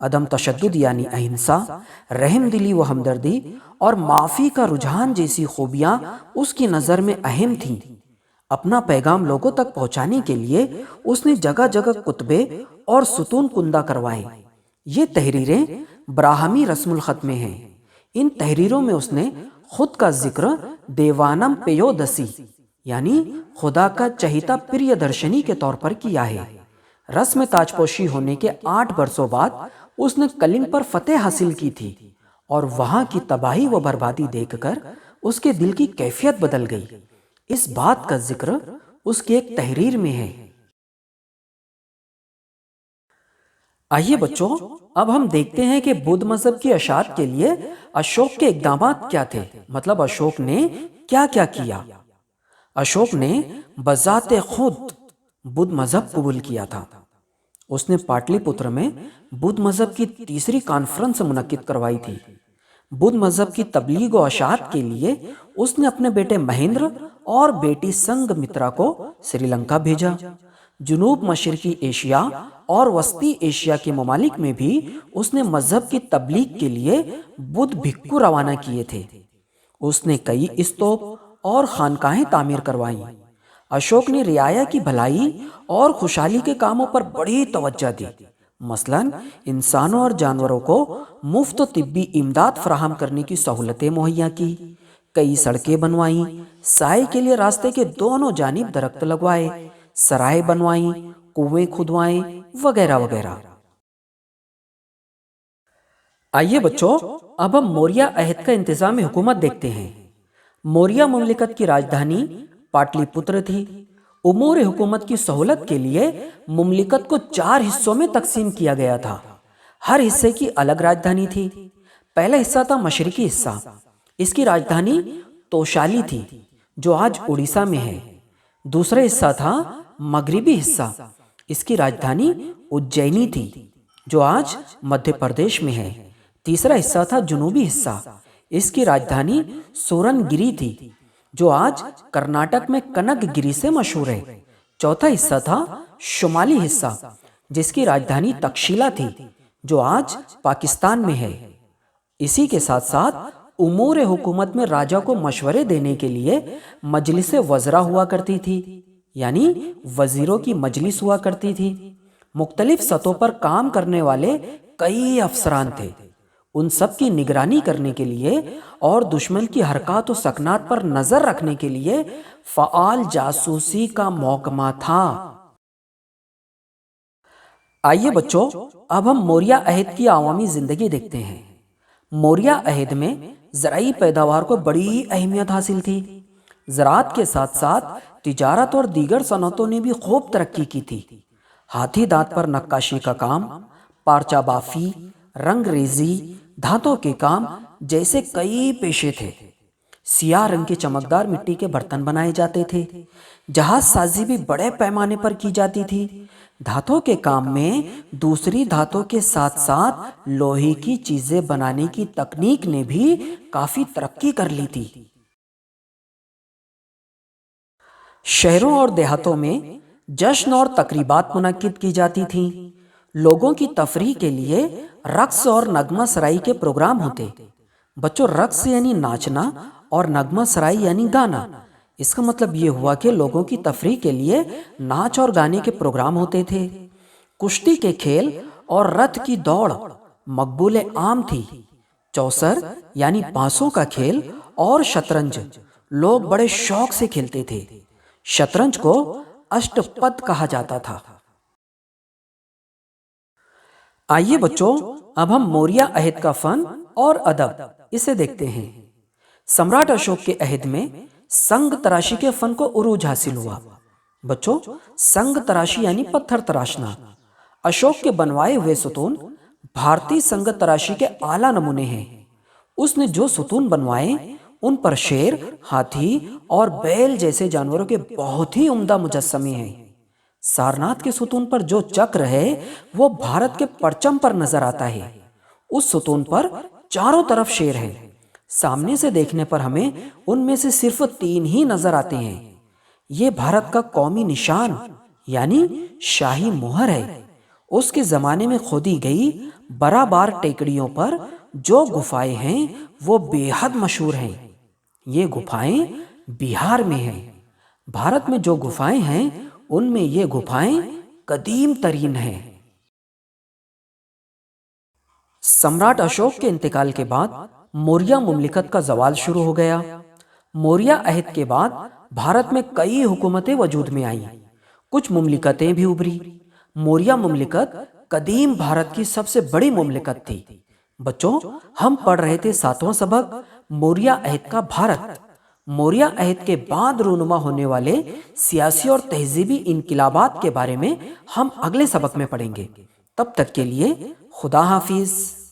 عدم تشدد یعنی اہنسا، رحم دلی و ہمدردی اور معافی کا رجحان جیسی خوبیاں اس کی نظر میں اہم تھیں۔ اپنا پیغام لوگوں تک پہنچانے کے لیے اس نے جگہ جگہ خطبے اور ستون کندہ کروائے۔ یہ تحریریں براہمی رسم الخط میں ہیں۔ ان تحریروں میں اس نے خود کا ذکر دیوانم پیودسی یعنی خدا کا چہیتا پریہ درشنی کے طور پر کیا ہے۔ رسم تاج پوشی ہونے کے 8 برسوں بعد اس نے کلنگ پر فتح حاصل کی تھی اور وہاں کی تباہی و بربادی دیکھ کر اس کے دل کی کیفیت بدل گئی۔ اس بات کا ذکر اس کی ایک تحریر میں ہے۔ آئیے بچوں، اب ہم دیکھتے ہیں کہ بدھ مذہب کی اشاعت کے لیے اشوک کے اقدامات کیا تھے، مطلب اشوک نے کیا کیا کیا۔ اشوک نے بذات خود بدھ مذہب قبول کیا تھا۔ اس نے پاٹلی پتر میں بدھ مذہب کی تیسری کانفرنس منعقد کروائی تھی۔ بدھ مذہب کی تبلیغ و اشاعت کے لیے اس نے اپنے بیٹے مہندر اور بیٹی سنگ مترا کو سری لنکا بھیجا۔ جنوب مشرقی ایشیا اور وسطی ایشیا کے ممالک میں بھی اس نے مذہب کی تبلیغ کے لیے بدھ بھکھو روانہ کیے تھے۔ اس نے کئی استوپ اور خانقاہیں تعمیر کروائیں۔ اشوک نے رعایا کی بھلائی اور خوشحالی کے کاموں پر بڑی توجہ دی۔ مثلاً انسانوں اور جانوروں کو مفت طبی امداد فراہم کرنے کی سہولتیں مہیا کی، کئی سڑکیں بنوائیں، سائے کے لیے راستے کے دونوں جانب درخت لگوائے، سرائے بنوائیں، کنویں کھدوائیں وغیرہ وغیرہ۔ آئیے بچوں، اب ہم موریہ عہد کا انتظام حکومت دیکھتے ہیں۔ موریہ مملکت کی راجدھانی پاٹلی پتر تھی۔ امور حکومت کی سہولت کے لیے مملکت کو 4 حصوں میں تقسیم کیا گیا تھا۔ ہر حصے کی الگ راجدھانی تھی۔ پہلا حصہ تھا مشرقی حصہ، اس کی راجدھانی توشالی تھی جو آج اڑیسہ میں ہے۔ دوسرا حصہ تھا مغربی حصہ، اس کی راجدھانی اجینی تھی جو آج مدھیہ پردیش میں ہے۔ تیسرا حصہ تھا جنوبی حصہ، اس کی راجدھانی سورن گری تھی جو آج کرناٹک میں کنک گری سے مشہور ہے۔ چوتھا حصہ تھا شمالی حصہ جس کی راجدھانی تکشیلا تھی جو آج پاکستان میں ہے۔ اسی کے ساتھ ساتھ امور حکومت میں راجا کو مشورے دینے کے لیے مجلس وزراء ہوا کرتی تھی، یعنی وزیروں کی مجلس ہوا کرتی تھی۔ مختلف سطحوں پر کام کرنے والے کئی افسران تھے۔ ان سب کی نگرانی کرنے کے لیے اور دشمن کی حرکات و سکنات پر نظر رکھنے کے لیے فعال جاسوسی کا محکمہ تھا۔ آئیے بچوں، اب ہم موریہ عہد کی عوامی زندگی دیکھتے ہیں۔ موریہ عہد میں زرعی پیداوار کو بڑی اہمیت حاصل تھی۔ زراعت کے ساتھ ساتھ تجارت اور دیگر صنعتوں نے بھی خوب ترقی کی تھی۔ ہاتھی دانت پر نقاشی کا کام، پارچہ بافی، رنگ ریزی، دھاتوں کے کام جیسے کئی پیشے تھے۔ سیاہ رنگ کے چمکدار مٹی کے برتن بنائے جاتے تھے۔ جہاز سازی بھی بڑے پیمانے پر کی جاتی تھی۔ دھاتوں کے کام میں دوسری دھاتوں کے ساتھ ساتھ لوہے کی چیزیں بنانے کی تکنیک نے بھی کافی ترقی کر لی تھی۔ شہروں اور دیہاتوں میں جشن اور تقریبات منعقد کی جاتی تھیں۔ لوگوں کی تفریح کے لیے رقص اور نغمہ سرائی کے پروگرام ہوتے۔ بچوں، رقص یعنی ناچنا اور نغمہ سرائی یعنی گانا۔ اس کا مطلب یہ ہوا کہ لوگوں کی تفریح کے لیے ناچ اور گانے کے پروگرام ہوتے تھے۔ کشتی کے کھیل اور رتھ کی دوڑ مقبول عام تھی۔ چوسر یعنی پانسوں کا کھیل اور شطرنج لوگ بڑے شوق سے کھیلتے تھے۔ شطرنج کو اشٹ پد کہا جاتا تھا۔ آئیے بچوں، اب ہم موریہ عہد کا فن اور ادب اسے دیکھتے ہیں۔ سمراٹ اشوک کے عہد میں سنگ تراشی کے فن کو عروج حاصل ہوا۔ بچوں، سنگ تراشی یعنی پتھر تراشنا۔ اشوک کے بنوائے ہوئے ستون بھارتی سنگ تراشی کے اعلیٰ نمونے ہیں۔ اس نے جو ستون بنوائے ان پر شیر، ہاتھی اور بیل جیسے جانوروں کے بہت ہی عمدہ مجسمے ہیں۔ سارناتھ کے ستون پر جو چکر ہے وہ بھارت کے پرچم پر نظر آتا ہے۔ اس ستون پر چاروں طرف شیر ہیں۔ سامنے سے دیکھنے پر ہمیں ان میں سے صرف 3 ہی نظر آتے ہیں۔ یہ بھارت کا قومی نشان یعنی شاہی مہر ہے۔ اس کے زمانے میں کھودی گئی برابر ٹیکڑیوں پر جو گفائیں ہیں وہ بے حد مشہور ہیں۔ یہ گفائیں بہار میں ہیں۔ بھارت میں جو گفائیں ہیں ان میں یہ گفائیں قدیم ترین ہیں۔ سمراٹ اشوک کے انتقال کے بعد موریہ مملکت کا زوال شروع ہو گیا۔ موریہ عہد کے بعد بھارت میں کئی حکومتیں وجود میں آئیں، کچھ مملکتیں بھی ابھری۔ موریہ مملکت قدیم بھارت کی سب سے بڑی مملکت تھی۔ بچوں، ہم پڑھ رہے تھے 7واں سبق موریہ عہد کا بھارت۔ موریہ عہد کے بعد رونما ہونے والے سیاسی اور تہذیبی انقلابات کے بارے میں ہم اگلے سبق میں پڑھیں گے۔ تب تک کے لیے خدا حافظ۔